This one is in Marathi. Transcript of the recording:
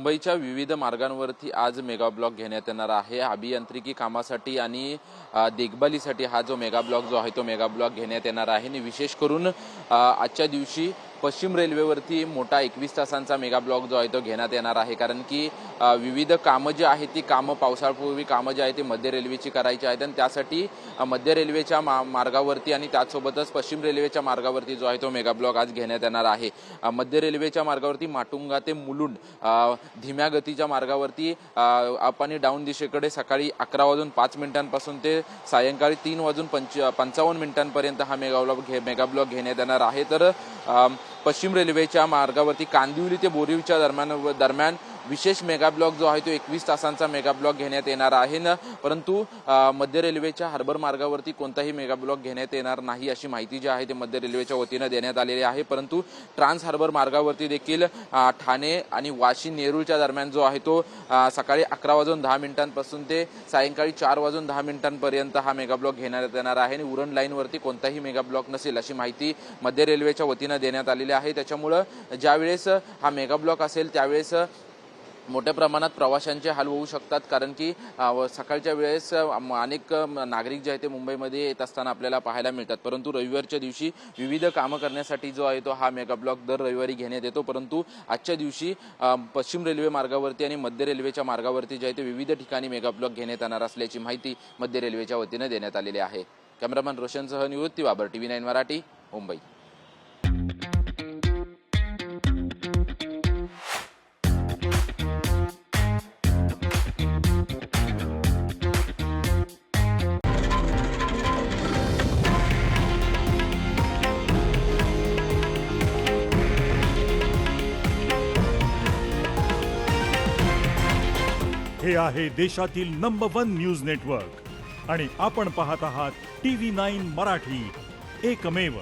मुंबईच्या विविध मार्गांवरती आज मेगा ब्लॉक घेण्यात येणार आहे। अभियांत्रिकी कामासाठी आणि देखभालीसाठी हा जो मेगा ब्लॉक जो आहे तो मेगा ब्लॉक घेण्यात येणार आहे। आणि विशेष करून आजच्या दिवशी पश्चिम रेल्वेवरती मोठा 21 तासांचा मेगा ब्लॉक जो आहे तो घेण्यात येणार आहे। कारण की विविध कामं जी आहेत ती कामं पावसाळ्यापूर्वी कामं जी आहेत ती मध्य रेल्वेची करायची आहेत आणि त्यासाठी मध्य रेल्वेच्या मार्गावरती आणि त्यासोबतच पश्चिम रेल्वेच्या मार्गावरती जो आहे तो मेगा ब्लॉक आज घेण्यात येणार आहे। मध्य रेल्वेच्या मार्गावरती माटुंगा ते मुलुंड धीम्या गतीच्या मार्गावरती अप आणि डाऊन दिशेकडे सकाळी 11:05 ते सायंकाळी 3:55 हा मेगा ब्लॉक घेण्यात येणार आहे। तर पश्चिम रेल्वेच्या मार्गावरती कांदिवली ते बोरिवलीच्या दरम्यान विशेष मेगा ब्लॉक जो आहे तो 21 तासांचा मेगा ब्लॉक घेण्यात येणार आहे ना। परंतु मध्य रेल्वेच्या हार्बर मार्गावरती कोणताही मेगा ब्लॉक घेण्यात येणार नाही अशी माहिती जी आहे ते मध्य रेल्वेच्या वतीने देण्यात आलेली आहे। परंतु ट्रान्स हार्बर मार्गावरती देखील ठाणे आणि वाशी नेरूळच्या दरम्यान जो आहे तो सकाळी 11:10 ते सायंकाळी 4:10 हा मेगा ब्लॉक घेण्यात येणार आहे। आणि उरण लाईनवरती कोणताही मेगा ब्लॉक नसेल अशी माहिती मध्य रेल्वेच्या वतीने देण्यात आलेली आहे। त्याच्यामुळे ज्यावेळेस हा मेगा ब्लॉक असेल त्यावेळेस मोठ्या प्रमाणात प्रवाशांचे हाल होऊ शकतात। कारण की सकाळच्या वेळेस अनेक नागरिक जे आहेत ते मुंबईमध्ये येत असताना आपल्याला पाहायला मिळतात। परंतु रविवारच्या दिवशी विविध कामं करण्यासाठी जो आहे तो हा मेगा ब्लॉक दर रविवारी घेण्यात येतो। परंतु आजच्या दिवशी पश्चिम रेल्वे मार्गावरती आणि मध्य रेल्वेच्या मार्गावरती जे आहे ते विविध ठिकाणी मेगा ब्लॉक घेण्यात येणार असल्याची माहिती मध्य रेल्वेच्या वतीने देण्यात आलेली आहे। कॅमेरामॅन रोशनसह निवृत्ती बाबर, TV9 मराठी, मुंबई। हे आहे देशातील नंबर 1 न्यूज नेटवर्क आणि आपण पाहत आहात TV9 मराठी, एकमेव।